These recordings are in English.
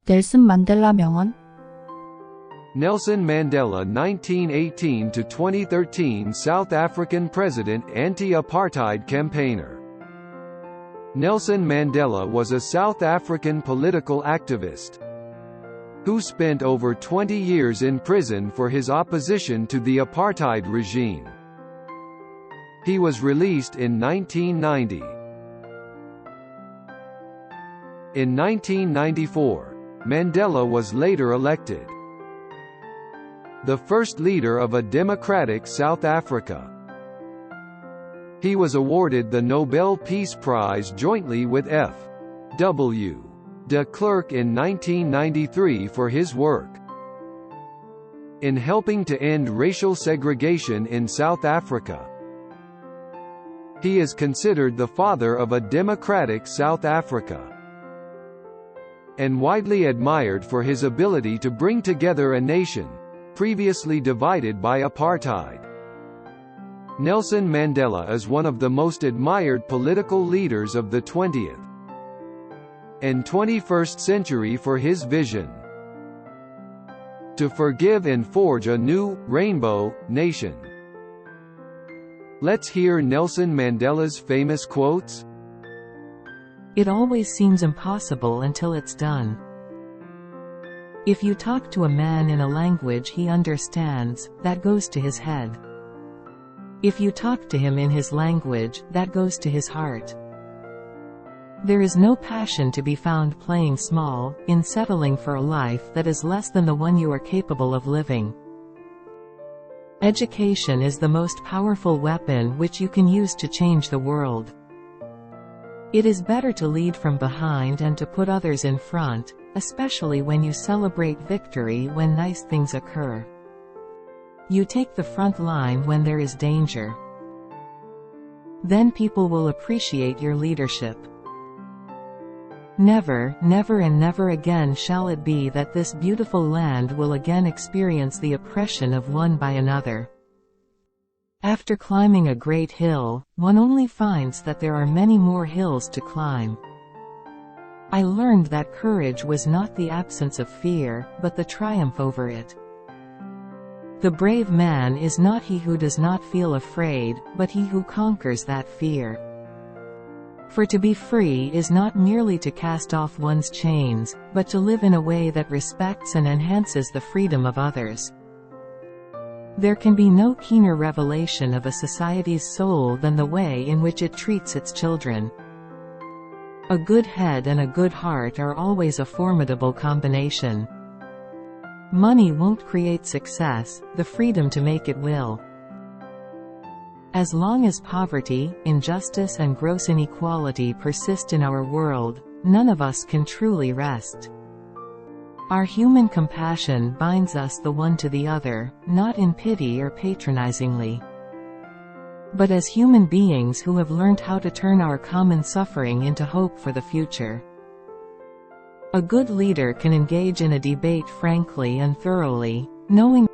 넬슨 만델라 명언. Nelson Mandela 1918 to 2013 South African president anti-apartheid campaigner. Nelson Mandela was a South African political activist who spent over 20 years in prison for his opposition to the apartheid regime. He was released in 1990. In 1994, Mandela was later elected the first leader of a democratic South Africa. He was awarded the Nobel Peace Prize jointly with F.W. de Klerk in 1993 for his work in helping to end racial segregation in South Africa. He is considered the father of a democratic South Africa and widely admired for his ability to bring together a nation previously divided by apartheid. Nelson Mandela is one of the most admired political leaders of the 20th and 21st century for his vision to forgive and forge a new, rainbow, nation. Let's hear Nelson Mandela's famous quotes. It always seems impossible until it's done. If you talk to a man in a language he understands, that goes to his head. If you talk to him in his language, that goes to his heart. There is no passion to be found playing small, in settling for a life that is less than the one you are capable of living. Education is the most powerful weapon which you can use to change the world. It is better to lead from behind and to put others in front, especially when you celebrate victory when nice things occur. You take the front line when there is danger. Then people will appreciate your leadership. Never, never and never again shall it be that this beautiful land will again experience the oppression of one by another. After climbing a great hill, one only finds that there are many more hills to climb. I learned that courage was not the absence of fear, but the triumph over it. The brave man is not he who does not feel afraid, but he who conquers that fear. For to be free is not merely to cast off one's chains, but to live in a way that respects and enhances the freedom of others. There can be no keener revelation of a society's soul than the way in which it treats its children. A good head and a good heart are always a formidable combination. Money won't create success, the freedom to make it will. As long as poverty, injustice and gross inequality persist in our world, none of us can truly rest. Our human compassion binds us the one to the other, not in pity or patronizingly, but as human beings who have learned how to turn our common suffering into hope for the future. A good leader can engage in a debate frankly and thoroughly, knowing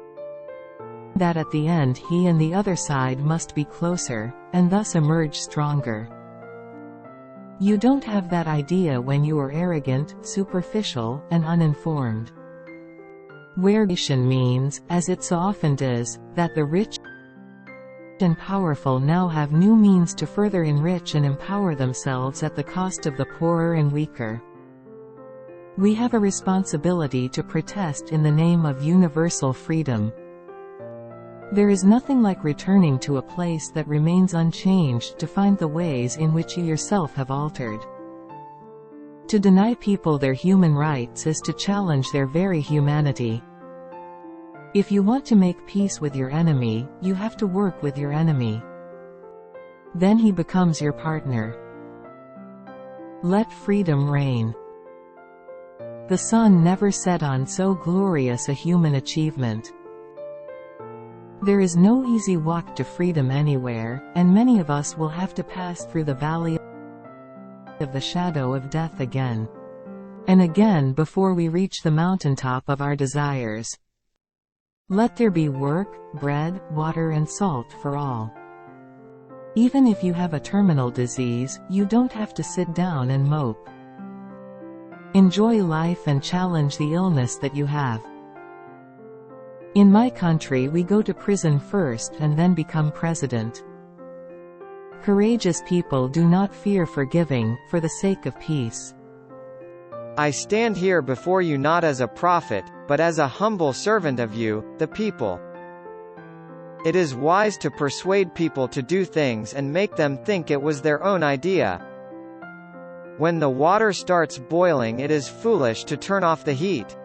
that at the end he and the other side must be closer, and thus emerge stronger. You don't have that idea when you are arrogant, superficial, and uninformed. Where nation means, as it so often does, that the rich and powerful now have new means to further enrich and empower themselves at the cost of the poorer and weaker. We have a responsibility to protest in the name of universal freedom. There is nothing like returning to a place that remains unchanged to find the ways in which you yourself have altered. To deny people their human rights is to challenge their very humanity. If you want to make peace with your enemy, you have to work with your enemy. Then he becomes your partner. Let freedom reign. The sun never set on so glorious a human achievement. There is no easy walk to freedom anywhere, and many of us will have to pass through the valley of the shadow of death again and again before we reach the mountaintop of our desires. Let there be work, bread, water and salt for all. Even if you have a terminal disease, you don't have to sit down and mope. Enjoy life and challenge the illness that you have. In my country we go to prison first and then become president. Courageous people do not fear forgiving, for the sake of peace. I stand here before you not as a prophet, but as a humble servant of you, the people. It is wise to persuade people to do things and make them think it was their own idea. When the water starts boiling, it is foolish to turn off the heat.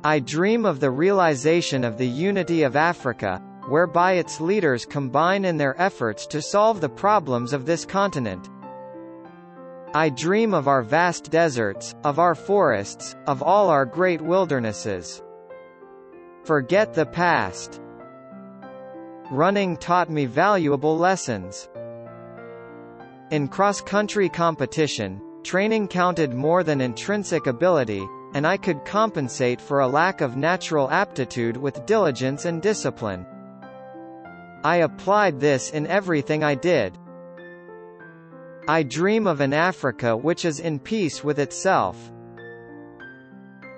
I dream of the realization of the unity of Africa, whereby its leaders combine in their efforts to solve the problems of this continent. I dream of our vast deserts, of our forests, of all our great wildernesses. Forget the past. Running taught me valuable lessons. In cross-country competition, training counted more than intrinsic ability, and I could compensate for a lack of natural aptitude with diligence and discipline. I applied this in everything I did. I dream of an Africa which is in peace with itself.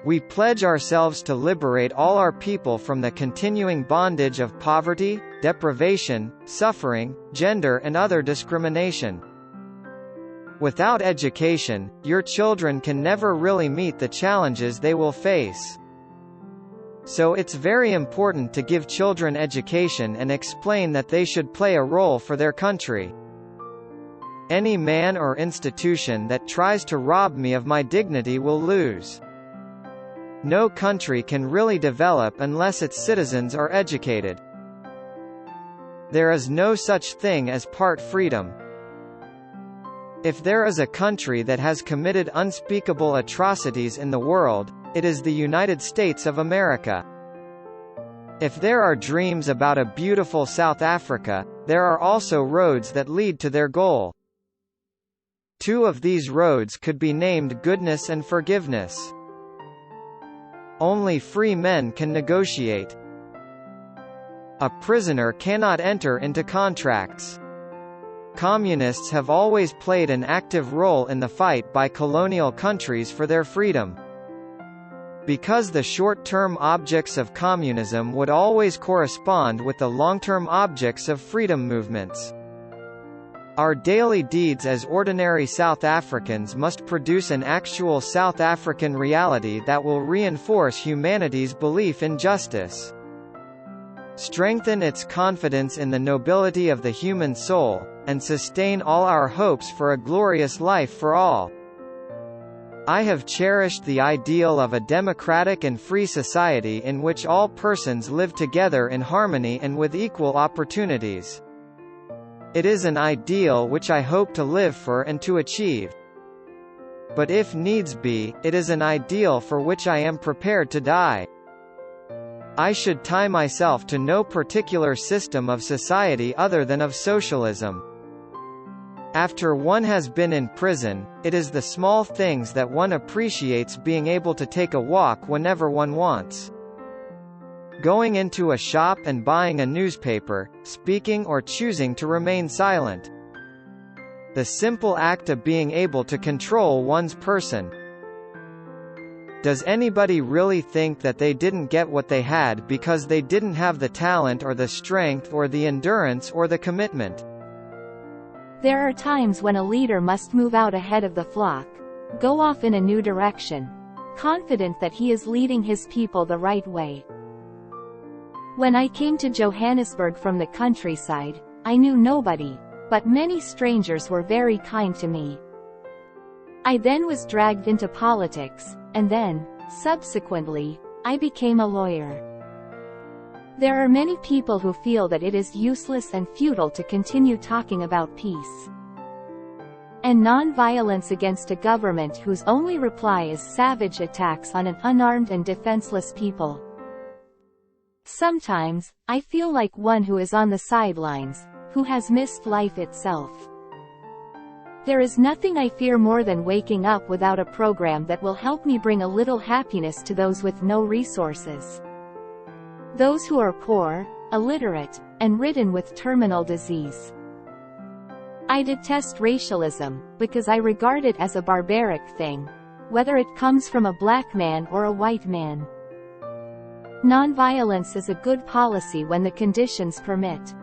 We pledge ourselves to liberate all our people from the continuing bondage of poverty, deprivation, suffering, gender and other discrimination. Without education, your children can never really meet the challenges they will face. So it's very important to give children education and explain that they should play a role for their country. Any man or institution that tries to rob me of my dignity will lose. No country can really develop unless its citizens are educated. There is no such thing as part freedom. If there is a country that has committed unspeakable atrocities in the world, it is the United States of America. If there are dreams about a beautiful South Africa, there are also roads that lead to their goal. Two of these roads could be named goodness and forgiveness. Only free men can negotiate. A prisoner cannot enter into contracts. Communists have always played an active role in the fight by colonial countries for their freedom. Because the short-term objects of communism would always correspond with the long-term objects of freedom movements. Our daily deeds as ordinary South Africans must produce an actual South African reality that will reinforce humanity's belief in justice. Strengthen its confidence in the nobility of the human soul, and sustain all our hopes for a glorious life for all. I have cherished the ideal of a democratic and free society in which all persons live together in harmony and with equal opportunities. It is an ideal which I hope to live for and to achieve. But if needs be, it is an ideal for which I am prepared to die. I should tie myself to no particular system of society other than of socialism. After one has been in prison, it is the small things that one appreciates, being able to take a walk whenever one wants. Going into a shop and buying a newspaper, speaking or choosing to remain silent. The simple act of being able to control one's person. Does anybody really think that they didn't get what they had because they didn't have the talent or the strength or the endurance or the commitment? There are times when a leader must move out ahead of the flock, go off in a new direction, confident that he is leading his people the right way. When I came to Johannesburg from the countryside, I knew nobody, but many strangers were very kind to me. I then was dragged into politics, and then, subsequently, I became a lawyer. There are many people who feel that it is useless and futile to continue talking about peace and non-violence against a government whose only reply is savage attacks on an unarmed and defenseless people. Sometimes, I feel like one who is on the sidelines, who has missed life itself. There is nothing I fear more than waking up without a program that will help me bring a little happiness to those with no resources. Those who are poor, illiterate, and ridden with terminal disease. I detest racialism, because I regard it as a barbaric thing. whether it comes from a black man or a white man. Nonviolence is a good policy when the conditions permit.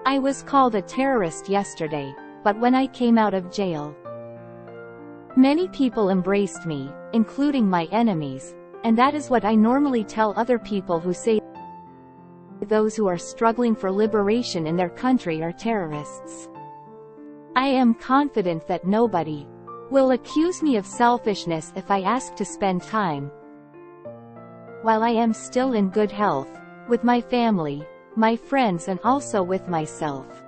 I was called a terrorist yesterday, but when I came out of jail, many people embraced me, including my enemies, and that is what I normally tell other people who say those who are struggling for liberation in their country are terrorists. I am confident that nobody will accuse me of selfishness if I ask to spend time, while I am still in good health, with my family, my friends and also with myself.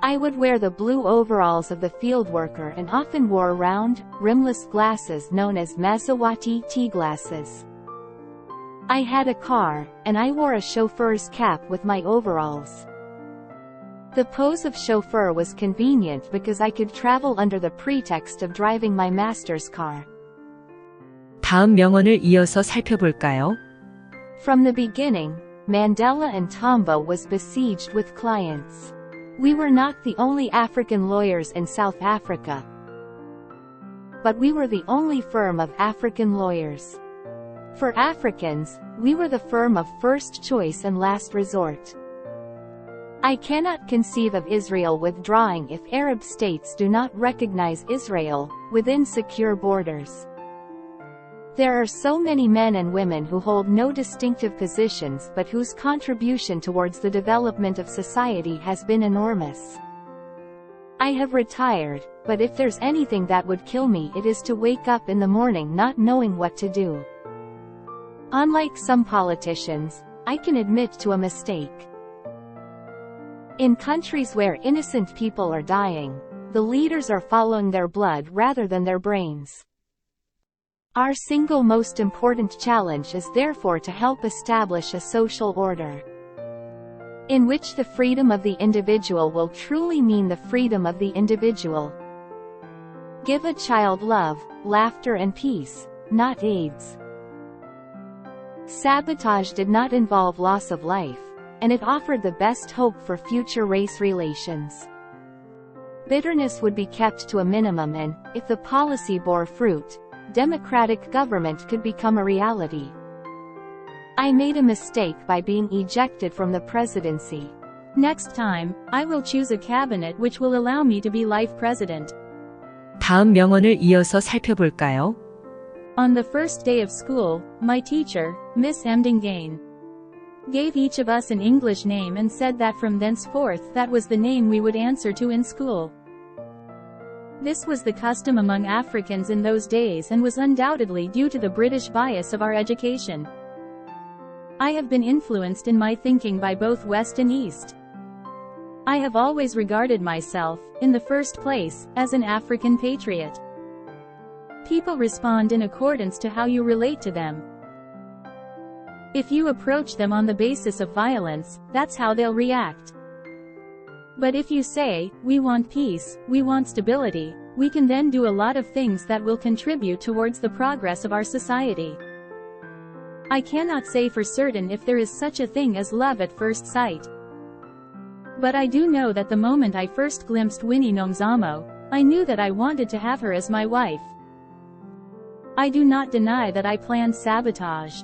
I would wear the blue overalls of the field worker and often wore round, rimless glasses known as Maserati tea glasses. I had a car, and I wore a chauffeur's cap with my overalls. The pose of chauffeur was convenient because I could travel under the pretext of driving my master's car. 다음 명언을 이어서 살펴볼까요? From the beginning, Mandela and Tambo was besieged with clients. We were not the only African lawyers in South Africa, but we were the only firm of African lawyers. For Africans, we were the firm of first choice and last resort. I cannot conceive of Israel withdrawing if Arab states do not recognize Israel, within secure borders. There are so many men and women who hold no distinctive positions but whose contribution towards the development of society has been enormous. I have retired, but if there's anything that would kill me, it is to wake up in the morning not knowing what to do. Unlike some politicians, I can admit to a mistake. In countries where innocent people are dying, the leaders are following their blood rather than their brains. Our single most important challenge is therefore to help establish a social order in which the freedom of the individual will truly mean the freedom of the individual. Give a child love, laughter and peace, not AIDS. Sabotage did not involve loss of life, and it offered the best hope for future race relations. Bitterness would be kept to a minimum and, if the policy bore fruit, democratic government could become a reality. I made a mistake by being ejected from the presidency. Next time, I will choose a cabinet which will allow me to be life president. 다음 명언을 이어서 살펴볼까요? On the first day of school, my teacher, Miss Mdingane, gave each of us an English name and said that from thenceforth that was the name we would answer to in school. This was the custom among Africans in those days and was undoubtedly due to the British bias of our education. I have been influenced in my thinking by both West and East. I have always regarded myself, in the first place, as an African patriot. People respond in accordance to how you relate to them. If you approach them on the basis of violence, that's how they'll react. But if you say, we want peace, we want stability, we can then do a lot of things that will contribute towards the progress of our society. I cannot say for certain if there is such a thing as love at first sight. But I do know that the moment I first glimpsed Winnie Nomzamo, I knew that I wanted to have her as my wife. I do not deny that I planned sabotage.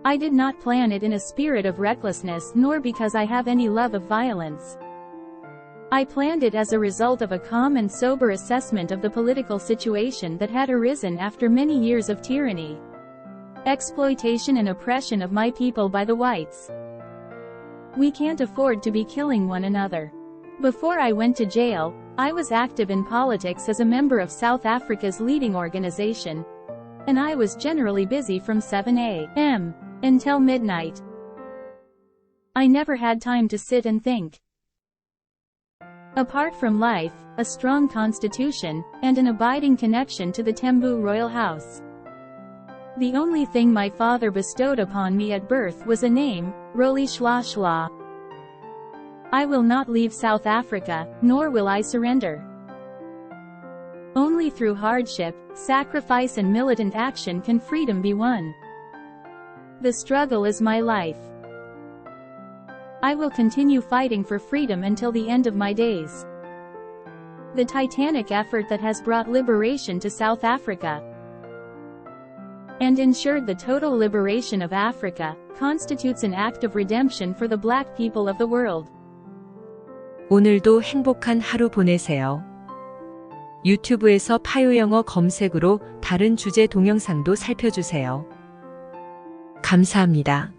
I did not plan it in a spirit of recklessness nor because I have any love of violence. I planned it as a result of a calm and sober assessment of the political situation that had arisen after many years of tyranny, exploitation and oppression of my people by the whites. We can't afford to be killing one another. Before I went to jail, I was active in politics as a member of South Africa's leading organization, and I was generally busy from 7 a.m. until midnight. I never had time to sit and think. Apart from life, a strong constitution, and an abiding connection to the Tembu royal house, the only thing my father bestowed upon me at birth was a name, Roli Shwa Shwa. I will not leave South Africa, nor will I surrender. Only through hardship, sacrifice and militant action can freedom be won. The struggle is my life. I will continue fighting for freedom until the end of my days. The titanic effort that has brought liberation to South Africa and ensured the total liberation of Africa, constitutes an act of redemption for the black people of the world. 오늘도 행복한 하루 보내세요. 유튜브에서 파요영어 검색으로 다른 주제 동영상도 살펴주세요. 감사합니다.